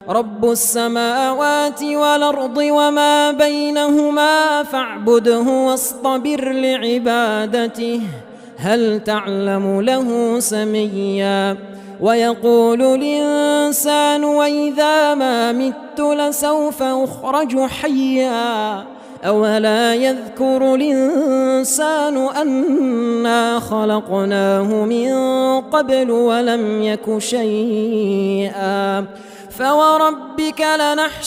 رب السماوات والأرض وما بينهما فاعبده واصطبر لعبادته هل تعلم له سميا ويقول الإنسان وإذا ما مت لسوف أخرج حيا أولا يذكر الإنسان أنا خلقناه من قبل ولم يك شيئا فوربك لنحشرنهم